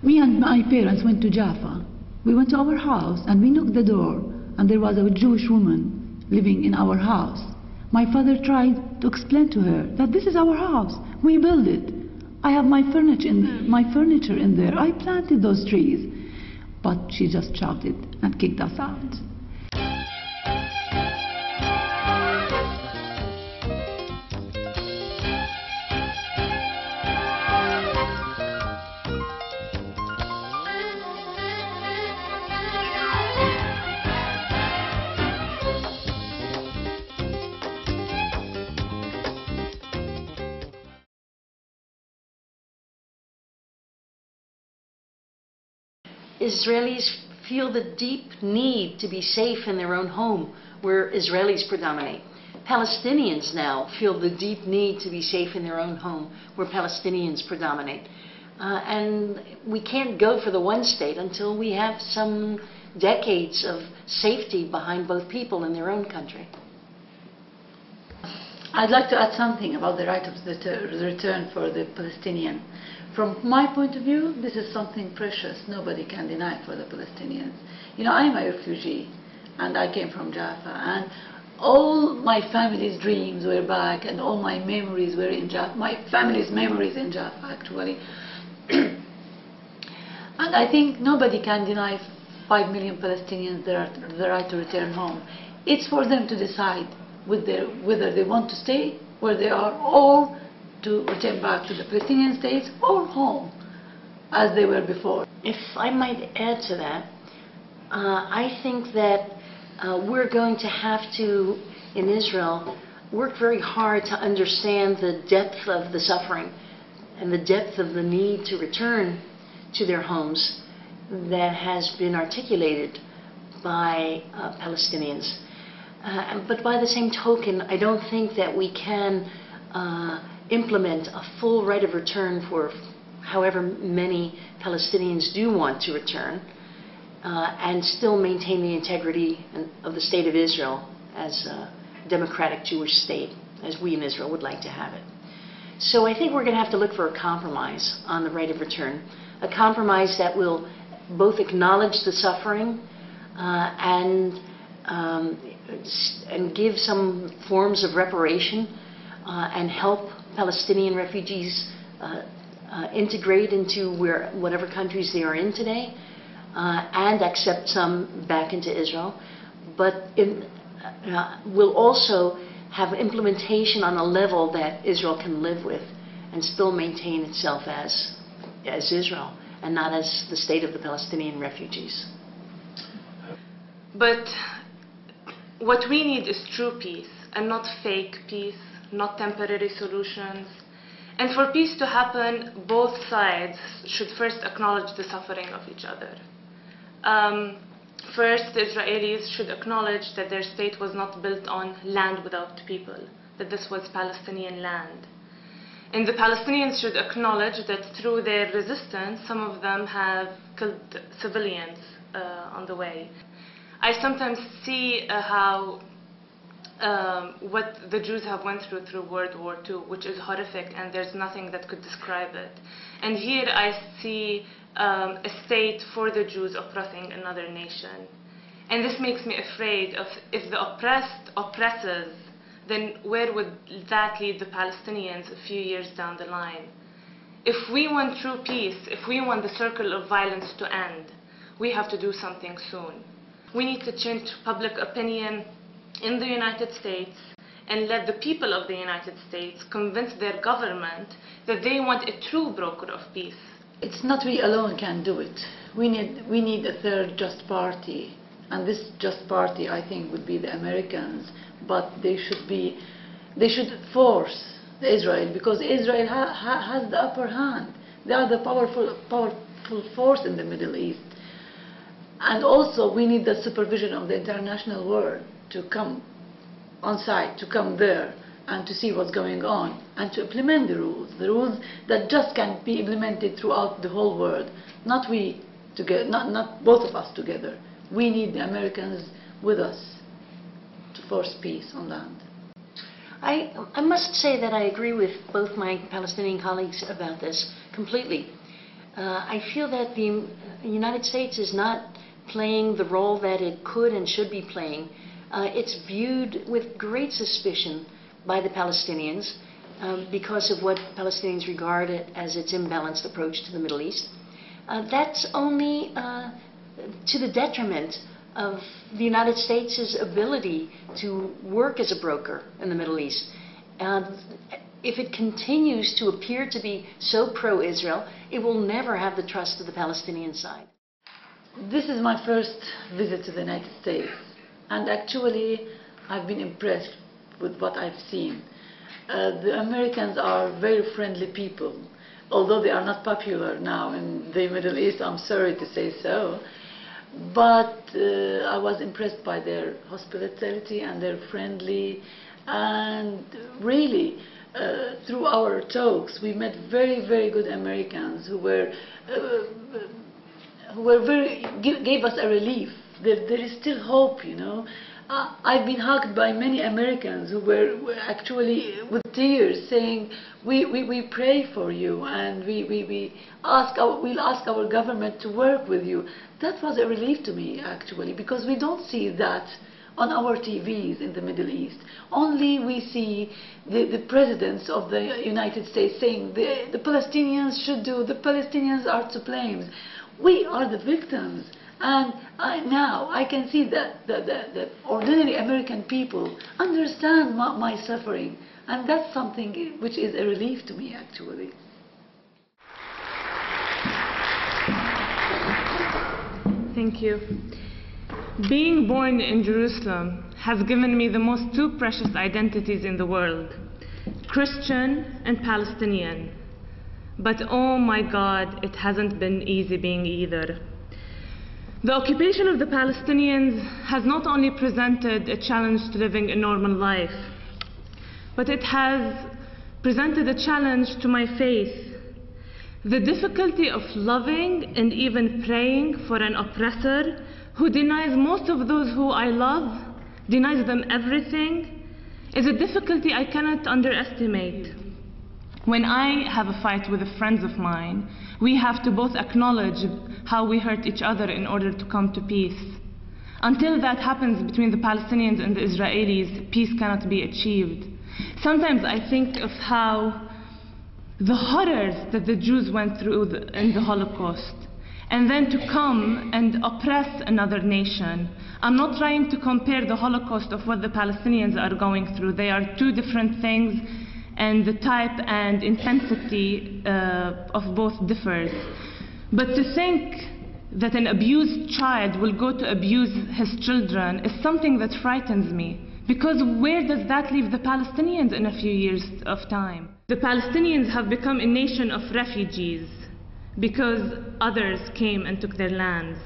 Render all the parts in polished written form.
Me and my parents went to Jaffa. We went to our house and we knocked the door, and there was a Jewish woman living in our house. My father tried to explain to her that this is our house, we built it. I have my furniture in there, I planted those trees. But she just shouted and kicked us out. Israelis feel the deep need to be safe in their own home where Israelis predominate. Palestinians now feel the deep need to be safe in their own home where Palestinians predominate. And we can't go for the one state until we have some decades of safety behind both people in their own country. I'd like to add something about the right of return for the Palestinian. From my point of view, this is something precious, nobody can deny for the Palestinians. You know, I'm a refugee, and I came from Jaffa, and all my family's dreams were back, and all my memories were in Jaffa, my family's memories in Jaffa, actually. And I think nobody can deny 5 million Palestinians the right to return home. It's for them to decide whether they want to stay where they are, or to return back to the Palestinian states or home as they were before. If I might add to that, I think that we're going to have to, in Israel, work very hard to understand the depth of the suffering and the depth of the need to return to their homes that has been articulated by Palestinians. But by the same token, I don't think that we can implement a full right of return for however many Palestinians do want to return and still maintain the integrity of the State of Israel as a democratic Jewish state, as we in Israel would like to have it. So I think we're going to have to look for a compromise on the right of return, a compromise that will both acknowledge the suffering and give some forms of reparation and help Palestinian refugees integrate into whatever countries they are in today, and accept some back into Israel. But will also have implementation on a level that Israel can live with and still maintain itself as Israel and not as the state of the Palestinian refugees. But what we need is true peace, and not fake peace, not temporary solutions. And for peace to happen, both sides should first acknowledge the suffering of each other. First, the Israelis should acknowledge that their state was not built on land without people, that this was Palestinian land. And the Palestinians should acknowledge that through their resistance, some of them have killed civilians on the way. I sometimes see how what the Jews have went through World War II, which is horrific, and there's nothing that could describe it. And here I see a state for the Jews oppressing another nation. And this makes me afraid of, if the oppressed oppresses, then where would that lead the Palestinians a few years down the line? If we want true peace, if we want the circle of violence to end, we have to do something soon. We need to change public opinion in the United States and let the people of the United States convince their government that they want a true broker of peace. It's not we alone can do it. We need a third just party, and this just party, I think, would be the Americans. But they should force Israel, because Israel has the upper hand. They are the powerful force in the Middle East. And also we need the supervision of the international world to come on site, to come there and to see what's going on and to implement the rules that just can be implemented throughout the whole world. Not we together, not both of us together. We need the Americans with us to force peace on land. I must say that I agree with both my Palestinian colleagues about this completely. I feel that the United States is not playing the role that it could and should be playing. It's viewed with great suspicion by the Palestinians because of what Palestinians regard as its imbalanced approach to the Middle East. That's only to the detriment of the United States' ability to work as a broker in the Middle East. If it continues to appear to be so pro-Israel, it will never have the trust of the Palestinian side. This is my first visit to the United States, and actually I've been impressed with what I've seen. The Americans are very friendly people, although they are not popular now in the Middle East, I'm sorry to say so. But I was impressed by their hospitality and their friendly, and really through our talks we met very, very good Americans who gave us a relief. There is still hope, you know. I've been hugged by many Americans who were actually with tears saying, we pray for you, and we'll ask our government to work with you. That was a relief to me, actually, because we don't see that on our TVs in the Middle East. Only we see the presidents of the United States saying the Palestinians should do, the Palestinians are to blame. We are the victims. And now I can see that the ordinary American people understand my suffering. And that's something which is a relief to me, actually. Thank you. Being born in Jerusalem has given me the most two precious identities in the world, Christian and Palestinian. But oh my God, it hasn't been easy being either. The occupation of the Palestinians has not only presented a challenge to living a normal life, but it has presented a challenge to my faith. The difficulty of loving and even praying for an oppressor who denies most of those who I love, denies them everything, is a difficulty I cannot underestimate. When I have a fight with friends of mine, we have to both acknowledge how we hurt each other in order to come to peace. Until that happens between the Palestinians and the Israelis, peace cannot be achieved. Sometimes I think of how the horrors that the Jews went through in the Holocaust, and then to come and oppress another nation. I'm not trying to compare the Holocaust of what the Palestinians are going through. They are two different things, and the type and intensity of both differs. But to think that an abused child will go to abuse his children is something that frightens me. Because where does that leave the Palestinians in a few years of time? The Palestinians have become a nation of refugees because others came and took their lands.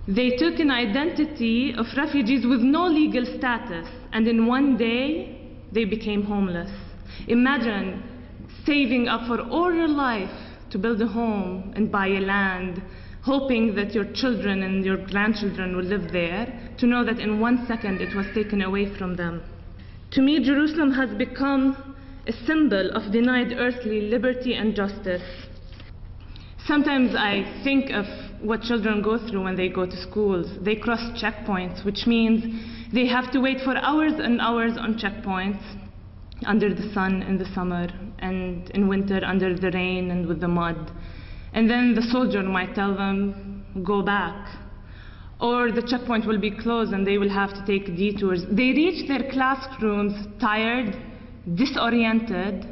They took an identity of refugees with no legal status, and in one day they became homeless. Imagine saving up for all your life to build a home and buy a land, hoping that your children and your grandchildren will live there, to know that in 1 second it was taken away from them. To me, Jerusalem has become a symbol of denied earthly liberty and justice. Sometimes I think of what children go through when they go to schools. They cross checkpoints, which means they have to wait for hours and hours on checkpoints, under the sun in the summer, and in winter under the rain and with the mud. And then the soldier might tell them, go back. Or the checkpoint will be closed and they will have to take detours. They reach their classrooms tired, disoriented,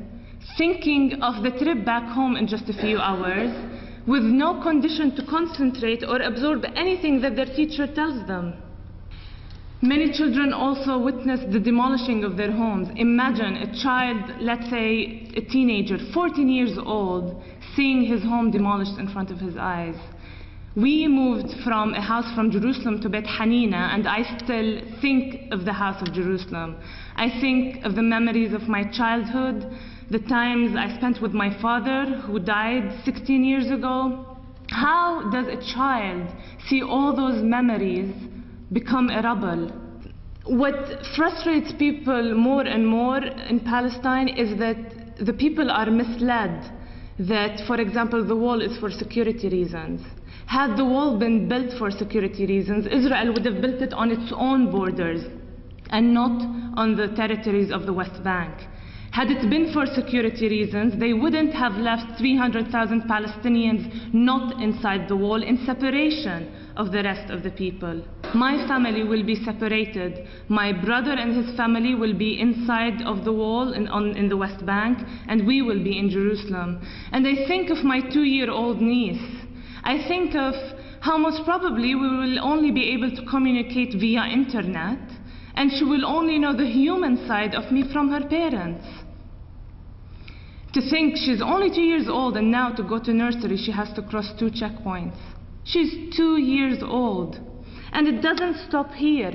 thinking of the trip back home in just a few hours, with no condition to concentrate or absorb anything that their teacher tells them. Many children also witness the demolishing of their homes. Imagine a child, let's say a teenager, 14 years old, seeing his home demolished in front of his eyes. We moved from a house from Jerusalem to Beit Hanina, and I still think of the house of Jerusalem. I think of the memories of my childhood, the times I spent with my father, who died 16 years ago. How does a child see all those memories become a rubble? What frustrates people more and more in Palestine is that the people are misled. that, for example, the wall is for security reasons. Had the wall been built for security reasons, Israel would have built it on its own borders and not on the territories of the West Bank. Had it been for security reasons, they wouldn't have left 300,000 Palestinians not inside the wall, in separation of the rest of the people. My family will be separated. My brother and his family will be inside of the wall in the West Bank, and we will be in Jerusalem. And I think of my 2-year-old niece. I think of how most probably we will only be able to communicate via internet, and she will only know the human side of me from her parents. To think she's only 2 years old, and now to go to nursery she has to cross 2 checkpoints. She's 2 years old. And it doesn't stop here.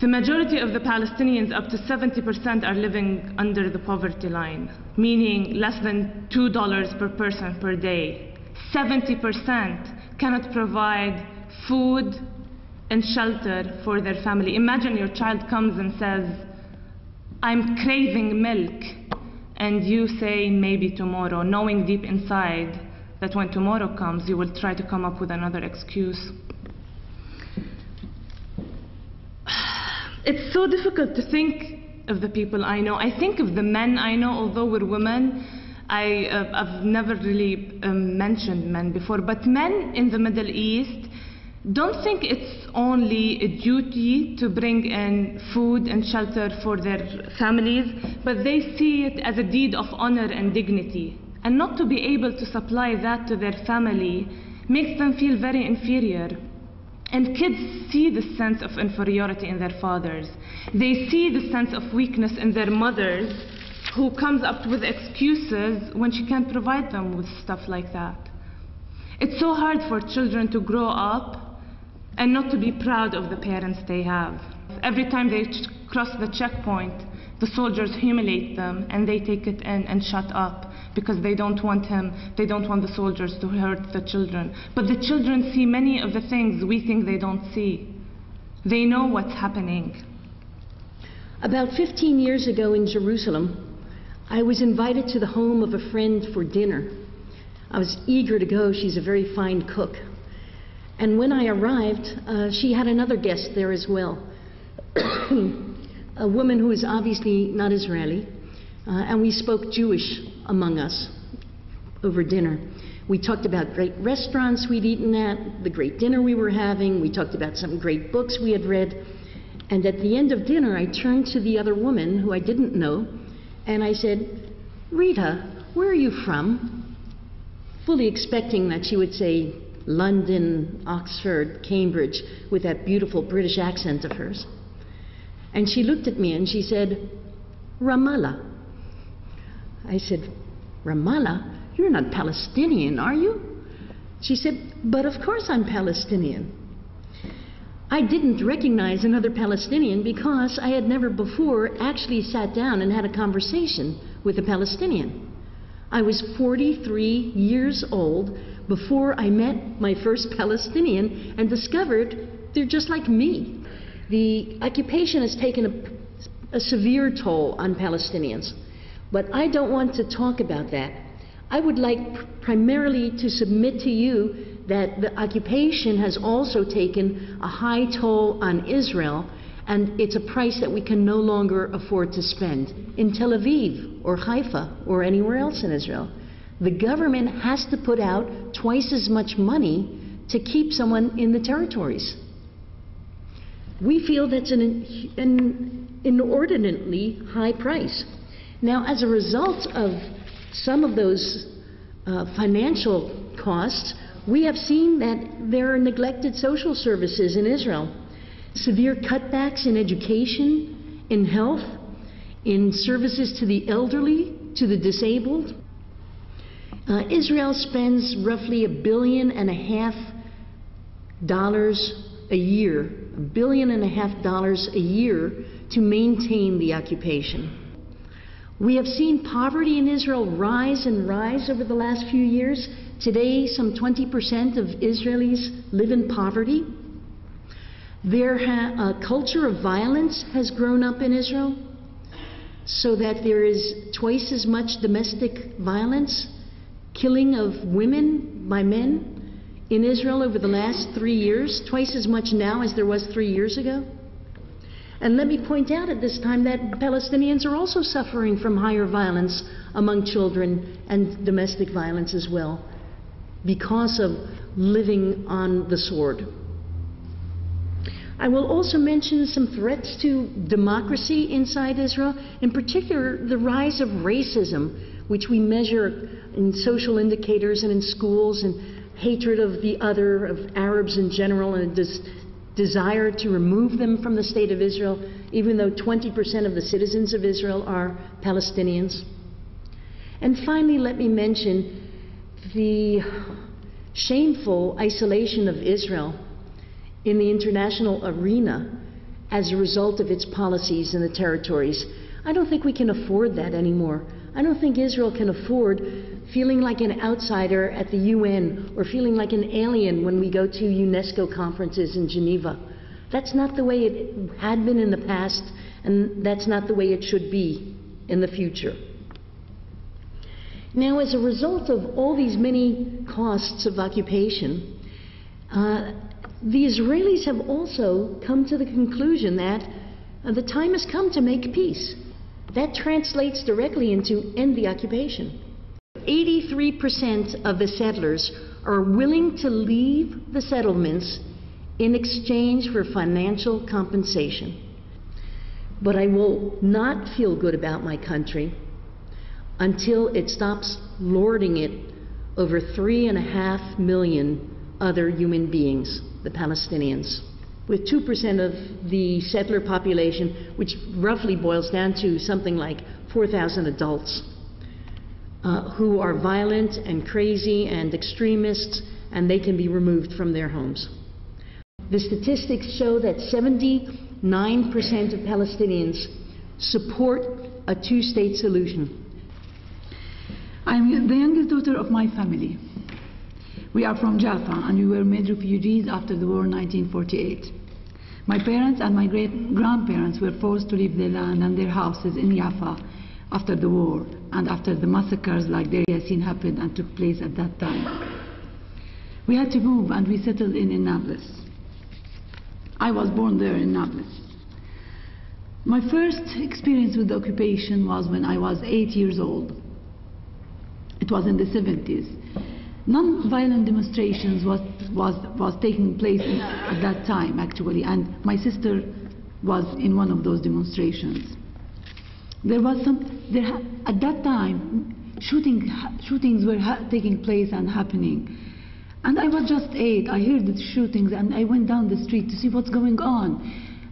The majority of the Palestinians, up to 70%, are living under the poverty line, meaning less than $2 per person per day. 70% cannot provide food and shelter for their family. Imagine your child comes and says, "I'm craving milk," and you say, "Maybe tomorrow," knowing deep inside that when tomorrow comes, you will try to come up with another excuse. It's so difficult to think of the people I know. I think of the men I know, although we're women. I've never really mentioned men before, but men in the Middle East don't think it's only a duty to bring in food and shelter for their families, but they see it as a deed of honor and dignity. And not to be able to supply that to their family makes them feel very inferior. And kids see the sense of inferiority in their fathers. They see the sense of weakness in their mothers, who comes up with excuses when she can't provide them with stuff like that. It's so hard for children to grow up and not to be proud of the parents they have. Every time they cross the checkpoint, the soldiers humiliate them and they take it in and shut up because they don't want the soldiers to hurt the children. But the children see many of the things we think they don't see. They know what's happening. About 15 years ago in Jerusalem, I was invited to the home of a friend for dinner. I was eager to go. She's a very fine cook. And when I arrived, she had another guest there as well, a woman who is obviously not Israeli, and we spoke Jewish among us over dinner. We talked about great restaurants we'd eaten at, the great dinner we were having. We talked about some great books we had read. And at the end of dinner, I turned to the other woman, who I didn't know, and I said, "Rita, where are you from?" Fully expecting that she would say London, Oxford, Cambridge, with that beautiful British accent of hers. And she looked at me and she said, "Ramallah." I said, "Ramallah? You're not Palestinian, are you?" She said, "But of course I'm Palestinian." I didn't recognize another Palestinian because I had never before actually sat down and had a conversation with a Palestinian. I was 43 years old before I met my first Palestinian and discovered they're just like me. The occupation has taken a severe toll on Palestinians, but I don't want to talk about that. I would like primarily to submit to you that the occupation has also taken a high toll on Israel, and it's a price that we can no longer afford to spend. In Tel Aviv or Haifa or anywhere else in Israel, the government has to put out twice as much money to keep someone in the territories. We feel that's an inordinately high price. Now, as a result of some of those financial costs, we have seen that there are neglected social services in Israel, severe cutbacks in education, in health, in services to the elderly, to the disabled. Israel spends roughly $1.5 billion a year, $1.5 billion a year to maintain the occupation. We have seen poverty in Israel rise and rise over the last few years. Today, some 20% of Israelis live in poverty. A culture of violence has grown up in Israel, so that there is twice as much domestic violence killing of women by men in Israel over the last 3 years, twice as much now as there was 3 years ago. And let me point out at this time that Palestinians are also suffering from higher violence among children and domestic violence as well, because of living on the sword. I will also mention some threats to democracy inside Israel, in particular the rise of racism, which we measure in social indicators and in schools, and hatred of the other, of Arabs in general, and a desire to remove them from the state of Israel, even though 20% of the citizens of Israel are Palestinians. And finally, let me mention the shameful isolation of Israel in the international arena as a result of its policies in the territories. I don't think we can afford that anymore. I don't think Israel can afford feeling like an outsider at the UN or feeling like an alien when we go to UNESCO conferences in Geneva. That's not the way it had been in the past, and that's not the way it should be in the future. Now, as a result of all these many costs of occupation, the Israelis have also come to the conclusion that the time has come to make peace. That translates directly into end the occupation. 83% of the settlers are willing to leave the settlements in exchange for financial compensation. But I will not feel good about my country until it stops lording it over 3.5 million other human beings, the Palestinians. With 2% of the settler population, which roughly boils down to something like 4,000 adults, who are violent and crazy and extremists, and they can be removed from their homes. The statistics show that 79% of Palestinians support a two-state solution. I'm the youngest daughter of my family. We are from Jaffa, and we were made refugees after the war in 1948. My parents and my great-grandparents were forced to leave their land and their houses in Jaffa after the war and after the massacres like Deir Yassin happened and took place at that time. We had to move, and we settled in Nablus. I was born there in Nablus. My first experience with the occupation was when I was 8 years old. It was in the 70s. Non-violent demonstrations was taking place at that time, actually, and my sister was in one of those demonstrations. At that time, shootings were taking place and happening. And I was just 8. I heard the shootings, and I went down the street to see what's going on.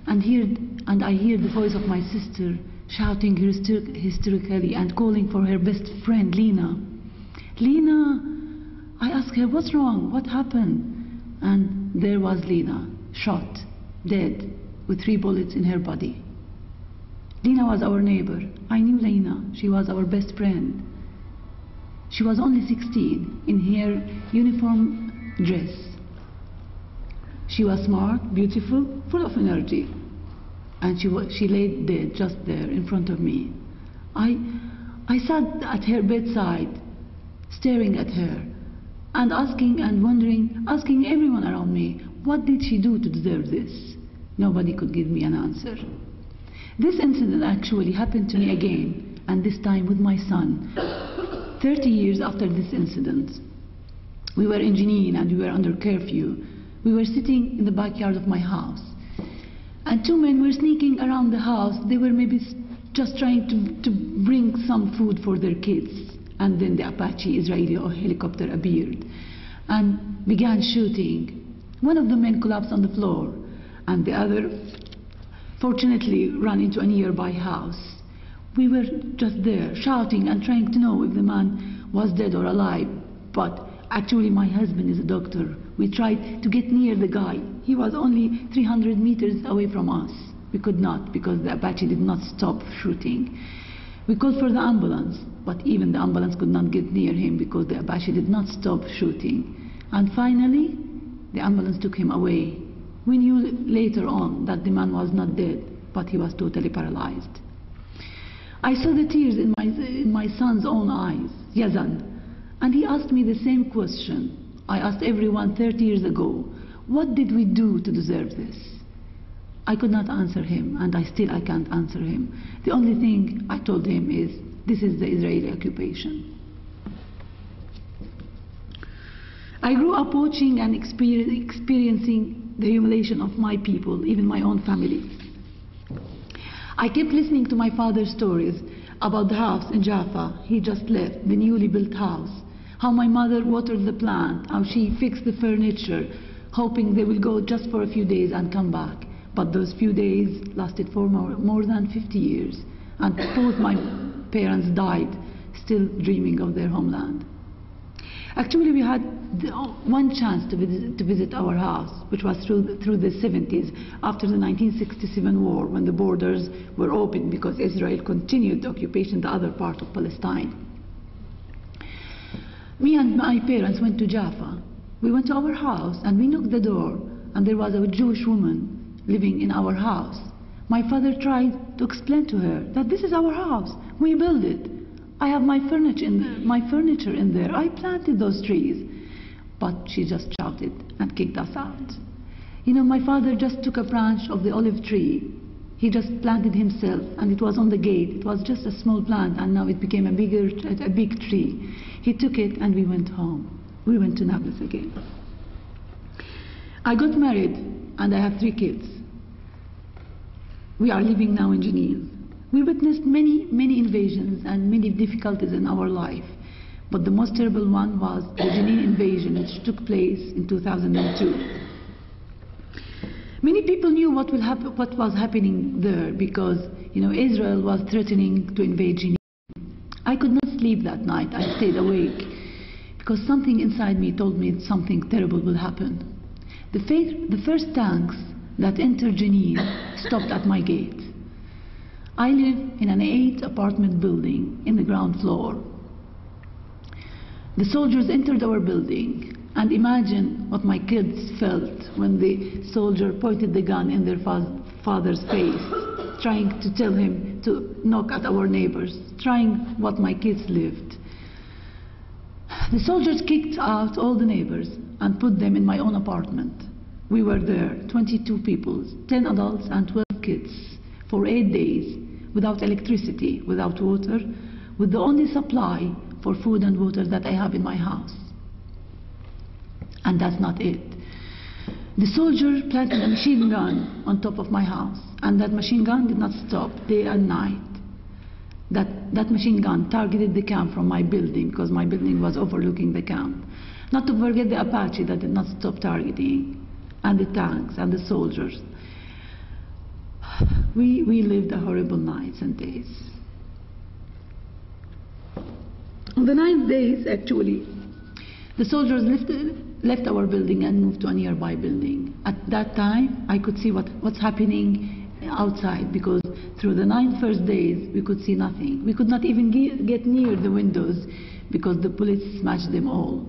And I heard the voice of my sister shouting hysterically and calling for her best friend, Lena. Lena! I asked her, what's wrong? What happened? And there was Lena, shot, dead, with 3 bullets in her body. Lena was our neighbor. I knew Lena. She was our best friend. She was only 16 in her uniform dress. She was smart, beautiful, full of energy. And she lay dead just there in front of me. I sat at her bedside, staring at her, and asking and wondering, asking everyone around me, what did she do to deserve this? Nobody could give me an answer. This incident actually happened to me again, and this time with my son. 30 years after this incident, we were in Jenin and we were under curfew. We were sitting in the backyard of my house, and 2 men were sneaking around the house. They were maybe just trying to bring some food for their kids. And then the Apache Israeli helicopter appeared and began shooting. One of the men collapsed on the floor, and the other fortunately ran into a nearby house. We were just there shouting and trying to know if the man was dead or alive, but actually my husband is a doctor. We tried to get near the guy. He was only 300 meters away from us. We could not, because the Apache did not stop shooting. We called for the ambulance, but even the ambulance could not get near him because the Apache did not stop shooting. And finally, the ambulance took him away. We knew later on that the man was not dead, but he was totally paralyzed. I saw the tears in my son's own eyes, Yazan, And he asked me the same question I asked everyone 30 years ago. What did we do to deserve this? I could not answer him, and I can't answer him. The only thing I told him is, this is the Israeli occupation. I grew up watching and experiencing the humiliation of my people, even my own family. I kept listening to my father's stories about the house in Jaffa he just left, the newly built house, how my mother watered the plant, how she fixed the furniture, hoping they will go just for a few days and come back. But those few days lasted for more than 50 years, and both my parents died still dreaming of their homeland. Actually, we had one chance to visit our house, which was through the 70s, after the 1967 war, when the borders were open because Israel continued the occupation in the other part of Palestine. Me and my parents went to Jaffa. We went to our house and we knocked the door, and there was a Jewish woman living in our house. My father tried to explain to her that this is our house, we built it. I have my furniture in there. I planted those trees. But she just shouted and kicked us out. You know, my father just took a branch of the olive tree. He just planted himself, and it was on the gate. It was just a small plant, and now it became a big tree. He took it, and we went home. We went to Nablus again. I got married, and I have 3 kids. We are living now in Jenin. We witnessed many invasions and many difficulties in our life, but the most terrible one was the Jenin invasion, which took place in 2002. Many people knew what was happening there, because Israel was threatening to invade Jenin. I could not sleep that night. I stayed awake because something inside me told me something terrible will happen. The first tanks that entered Jenin stopped at my gate. I live in an 8-apartment building in the ground floor. The soldiers entered our building, and imagine what my kids felt when the soldier pointed the gun in their father's face, trying to tell him to knock at our neighbors, trying what my kids lived. The soldiers kicked out all the neighbors and put them in my own apartment. We were there, 22 people, 10 adults and 12 kids, for 8 days, without electricity, without water, with the only supply for food and water that I have in my house. And that's not it. The soldier planted a machine gun on top of my house, and that machine gun did not stop day and night. That machine gun targeted the camp from my building, because my building was overlooking the camp. Not to forget the Apache that did not stop targeting, and the tanks and the soldiers. We lived a horrible nights and days. On the 9th days, actually, the soldiers left our building and moved to a nearby building. At that time, I could see what's happening outside, because through the 9 first days, we could see nothing. We could not even get near the windows because the bullets smashed them all.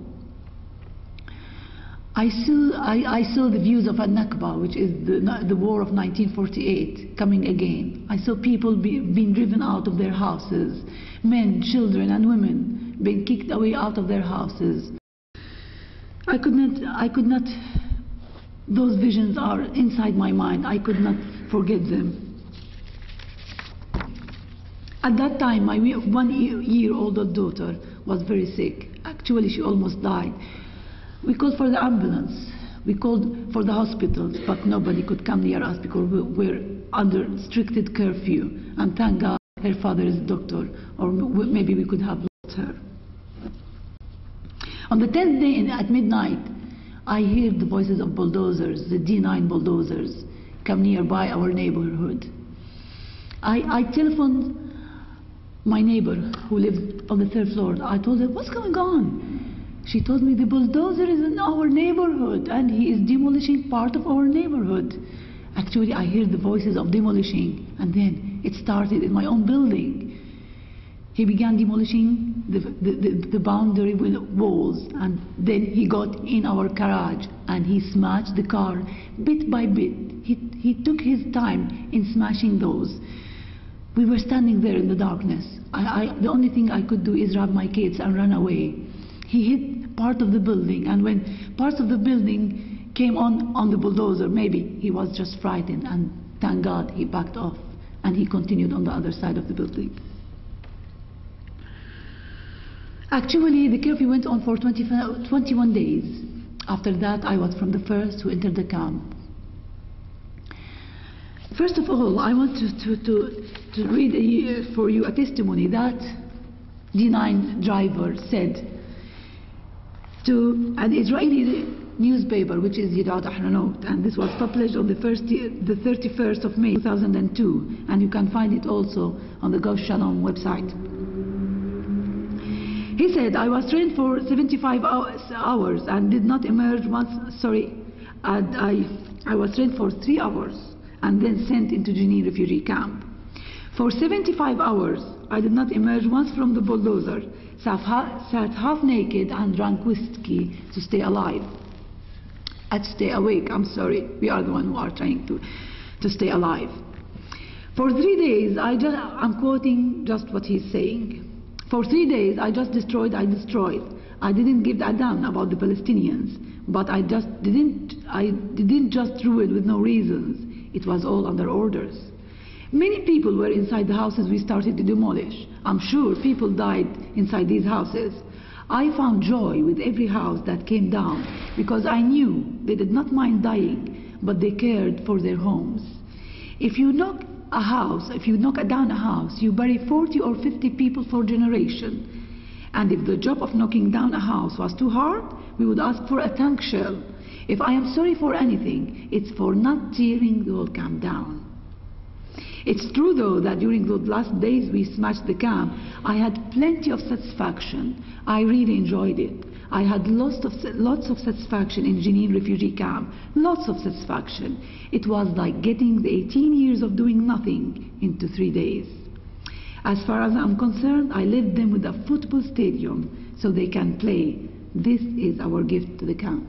I saw the views of Al-Nakba, which is the war of 1948, coming again. I saw people being driven out of their houses, men, children and women being kicked away out of their houses. I could not, those visions are inside my mind. I could not forget them. At that time, my 1-year-old daughter was very sick. Actually, she almost died. We called for the ambulance. We called for the hospitals, but nobody could come near us because we were under restricted curfew. And thank God her father is a doctor, or maybe we could have lost her. On the 10th day at midnight, I heard the voices of bulldozers, the D9 bulldozers, come nearby our neighborhood. I telephoned my neighbor who lived on the 3rd floor. I told her, what's going on? She told me the bulldozer is in our neighborhood and he is demolishing part of our neighborhood. Actually, I heard the voices of demolishing, and then it started in my own building. He began demolishing the boundary with walls, and then he got in our garage and he smashed the car bit by bit. He took his time in smashing those. We were standing there in the darkness. The only thing I could do is grab my kids and run away. He hit part of the building, and when parts of the building came on the bulldozer, maybe he was just frightened, and thank God he backed off and he continued on the other side of the building. Actually, the curfew went on for 21 days. After that, I was from the first who entered the camp. First of all, I want to read for you a testimony that D9 driver said to an Israeli newspaper, which is Yidat Ahronot, and this was published on the 31st of May 2002, and you can find it also on the Gulf Shalom website. He said, I was trained for 75 hours and did not emerge once, I was trained for 3 hours and then sent into Jenin refugee camp. For 75 hours, I did not emerge once from the bulldozer, sat half naked and drank whiskey to stay alive. To stay awake, I'm sorry, we are the ones who are trying to stay alive. For 3 days, I'm quoting just what he's saying. For 3 days, I destroyed. I didn't give a damn about the Palestinians, but I didn't just ruin with no reasons. It was all under orders. Many people were inside the houses we started to demolish. I'm sure people died inside these houses. I found joy with every house that came down because I knew they did not mind dying, but they cared for their homes. If you knock down a house, you bury 40 or 50 people for generation. And if the job of knocking down a house was too hard, we would ask for a tank shell. If I am sorry for anything, it's for not tearing the whole camp down. It's true, though, that during those last days we smashed the camp, I had plenty of satisfaction. I really enjoyed it. I had lots of satisfaction in Jenin refugee camp, lots of satisfaction. It was like getting the 18 years of doing nothing into 3 days. As far as I'm concerned, I left them with a football stadium so they can play. This is our gift to the camp.